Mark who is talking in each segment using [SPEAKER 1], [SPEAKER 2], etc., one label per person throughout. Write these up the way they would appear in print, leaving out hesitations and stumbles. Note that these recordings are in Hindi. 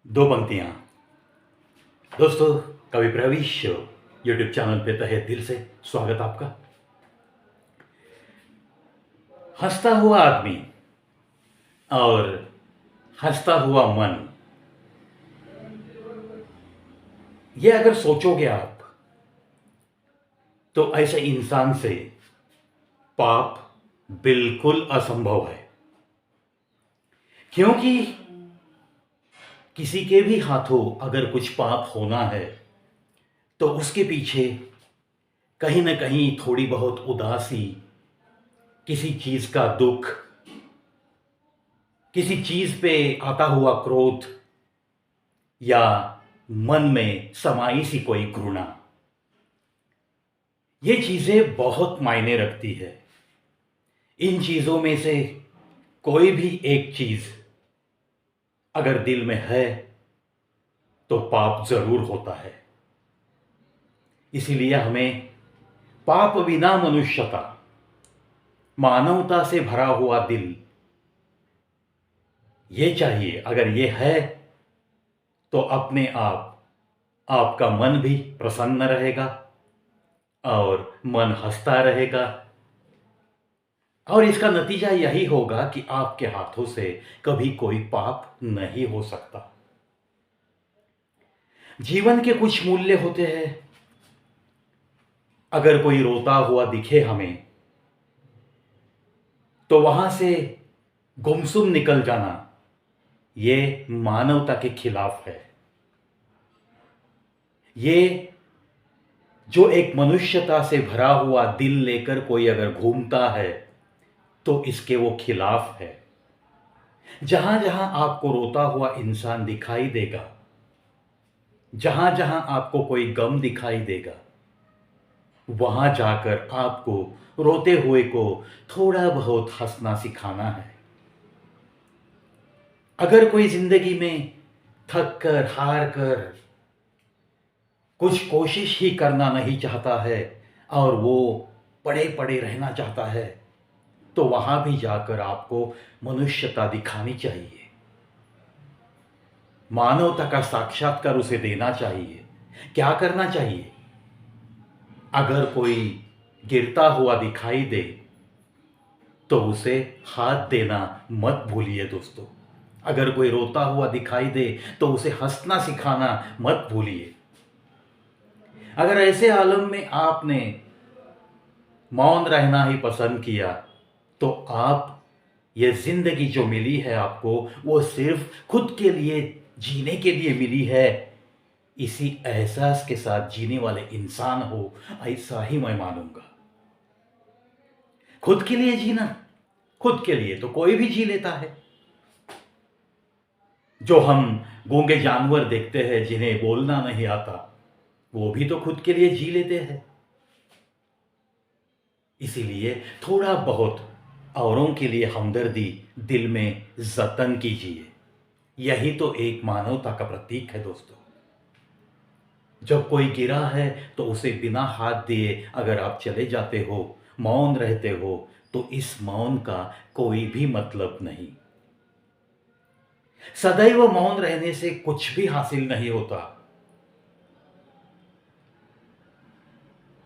[SPEAKER 1] दो पंक्तियाँ। दोस्तों, कवि प्रवीश यूट्यूब चैनल पे तहे दिल से स्वागत आपका। हंसता हुआ आदमी और हंसता हुआ मन, ये अगर सोचोगे आप तो ऐसे इंसान से पाप बिल्कुल असंभव है। क्योंकि किसी के भी हाथों अगर कुछ पाप होना है तो उसके पीछे कहीं ना कहीं थोड़ी बहुत उदासी, किसी चीज का दुख, किसी चीज पे आता हुआ क्रोध या मन में समाई सी कोई घृणा, ये चीजें बहुत मायने रखती है। इन चीजों में से कोई भी एक चीज अगर दिल में है तो पाप जरूर होता है। इसीलिए हमें पाप विना मनुष्यता, मानवता से भरा हुआ दिल, ये चाहिए। अगर ये है तो अपने आप आपका मन भी प्रसन्न रहेगा और मन हंसता रहेगा, और इसका नतीजा यही होगा कि आपके हाथों से कभी कोई पाप नहीं हो सकता। जीवन के कुछ मूल्य होते हैं। अगर कोई रोता हुआ दिखे हमें तो वहां से गुमसुम निकल जाना, ये मानवता के खिलाफ है। ये जो एक मनुष्यता से भरा हुआ दिल लेकर कोई अगर घूमता है तो इसके वो खिलाफ है। जहां जहां आपको रोता हुआ इंसान दिखाई देगा, जहां जहां आपको कोई गम दिखाई देगा, वहां जाकर आपको रोते हुए को थोड़ा बहुत हंसना सिखाना है। अगर कोई जिंदगी में थक कर, हार कर कुछ कोशिश ही करना नहीं चाहता है और वो पड़े पड़े रहना चाहता है, तो वहां भी जाकर आपको मनुष्यता दिखानी चाहिए, मानवता का साक्षात्कार उसे देना चाहिए। क्या करना चाहिए? अगर कोई गिरता हुआ दिखाई दे तो उसे हाथ देना मत भूलिए दोस्तों। अगर कोई रोता हुआ दिखाई दे तो उसे हंसना सिखाना मत भूलिए। अगर ऐसे आलम में आपने मौन रहना ही पसंद किया तो आप, ये जिंदगी जो मिली है आपको, वो सिर्फ खुद के लिए जीने के लिए मिली है। इसी एहसास के साथ जीने वाले इंसान हो, ऐसा ही मैं मानूंगा। खुद के लिए जीना, खुद के लिए तो कोई भी जी लेता है। जो हम गूंगे जानवर देखते हैं जिन्हें बोलना नहीं आता, वो भी तो खुद के लिए जी लेते हैं। इसीलिए थोड़ा बहुत औरों के लिए हमदर्दी दिल में जतन कीजिए। यही तो एक मानवता का प्रतीक है दोस्तों। जब कोई गिरा है तो उसे बिना हाथ दिए अगर आप चले जाते हो, मौन रहते हो, तो इस मौन का कोई भी मतलब नहीं। सदैव मौन रहने से कुछ भी हासिल नहीं होता।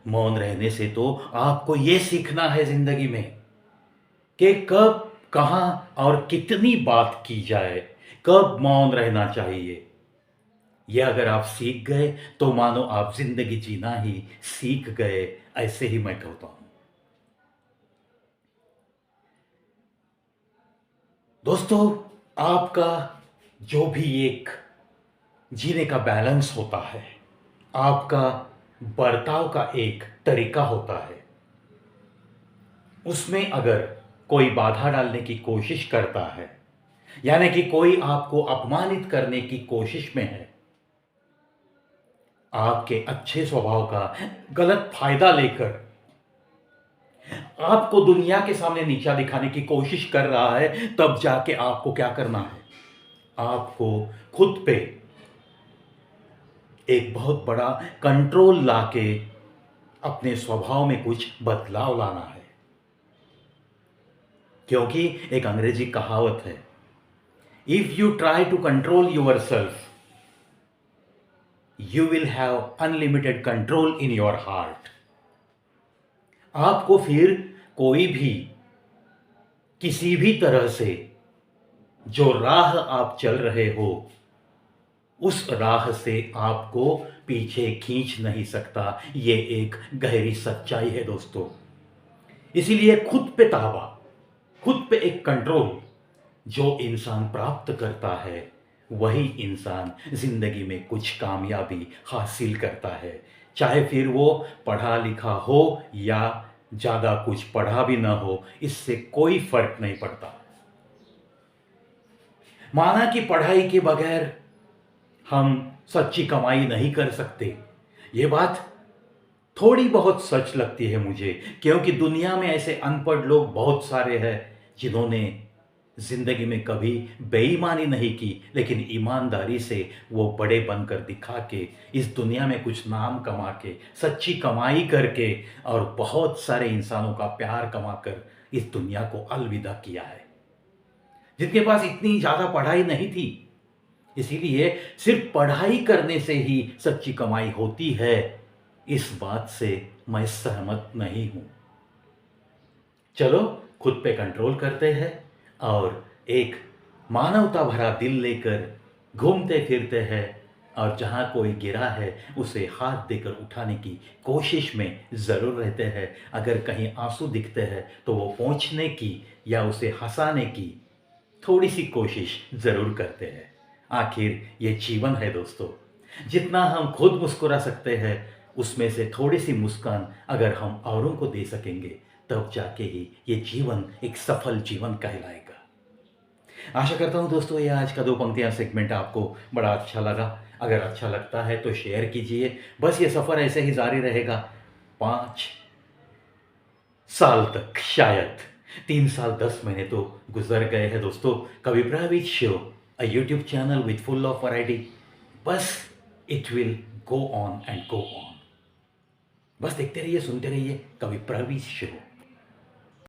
[SPEAKER 1] मौन रहने से तो आपको यह सीखना है जिंदगी में कि कब, कहां और कितनी बात की जाए, कब मौन रहना चाहिए। यह अगर आप सीख गए तो मानो आप जिंदगी जीना ही सीख गए, ऐसे ही मैं कहता हूं। दोस्तों, आपका जो भी एक जीने का बैलेंस होता है, आपका बर्ताव का एक तरीका होता है, उसमें अगर कोई बाधा डालने की कोशिश करता है, यानी कि कोई आपको अपमानित करने की कोशिश में है, आपके अच्छे स्वभाव का गलत फायदा लेकर आपको दुनिया के सामने नीचा दिखाने की कोशिश कर रहा है, तब जाके आपको क्या करना है? आपको खुद पे एक बहुत बड़ा कंट्रोल लाके अपने स्वभाव में कुछ बदलाव लाना है। क्योंकि एक अंग्रेजी कहावत है, if you try to control your self you will have unlimited control in your heart. आपको फिर कोई भी किसी भी तरह से जो राह आप चल रहे हो उस राह से आपको पीछे खींच नहीं सकता। ये एक गहरी सच्चाई है दोस्तों। इसीलिए खुद पे ताबा, खुद पे एक कंट्रोल जो इंसान प्राप्त करता है वही इंसान जिंदगी में कुछ कामयाबी हासिल करता है। चाहे फिर वो पढ़ा लिखा हो या ज़्यादा कुछ पढ़ा भी ना हो, इससे कोई फर्क नहीं पड़ता। माना कि पढ़ाई के बगैर हम सच्ची कमाई नहीं कर सकते, ये बात थोड़ी बहुत सच लगती है मुझे, क्योंकि दुनिया में ऐसे अनपढ़ लोग बहुत सारे हैं जिन्होंने जिंदगी में कभी बेईमानी नहीं की, लेकिन ईमानदारी से वो बड़े बनकर दिखा के इस दुनिया में कुछ नाम कमा के, सच्ची कमाई करके और बहुत सारे इंसानों का प्यार कमाकर इस दुनिया को अलविदा किया है। जिनके पास इतनी ज़्यादा पढ़ाई नहीं थी, इसीलिए सिर्फ पढ़ाई करने से ही सच्ची कमाई होती है, इस बात से मैं सहमत नहीं हूं। चलो खुद पे कंट्रोल करते हैं और एक मानवता भरा दिल लेकर घूमते फिरते हैं और जहाँ कोई गिरा है उसे हाथ देकर उठाने की कोशिश में ज़रूर रहते हैं। अगर कहीं आंसू दिखते हैं तो वो पोंछने की या उसे हंसाने की थोड़ी सी कोशिश ज़रूर करते हैं। आखिर ये जीवन है दोस्तों, जितना हम खुद मुस्कुरा सकते हैं उसमें से थोड़ी सी मुस्कान अगर हम औरों को दे सकेंगे तब जाके ही ये जीवन एक सफल जीवन कहलाएगा। आशा करता हूँ दोस्तों ये आज का 2 पंक्तियाँ सेगमेंट आपको बड़ा अच्छा लगा। अगर अच्छा लगता है तो शेयर कीजिए। बस ये सफ़र ऐसे ही जारी रहेगा 5 साल तक, शायद 3 साल 10 महीने तो गुजर गए हैं दोस्तों। Kavipray with show, a YouTube channel with full of variety. बस it will go on and go on. बस देखते रहिए, सुनते रहिए कविप्राय विद शो।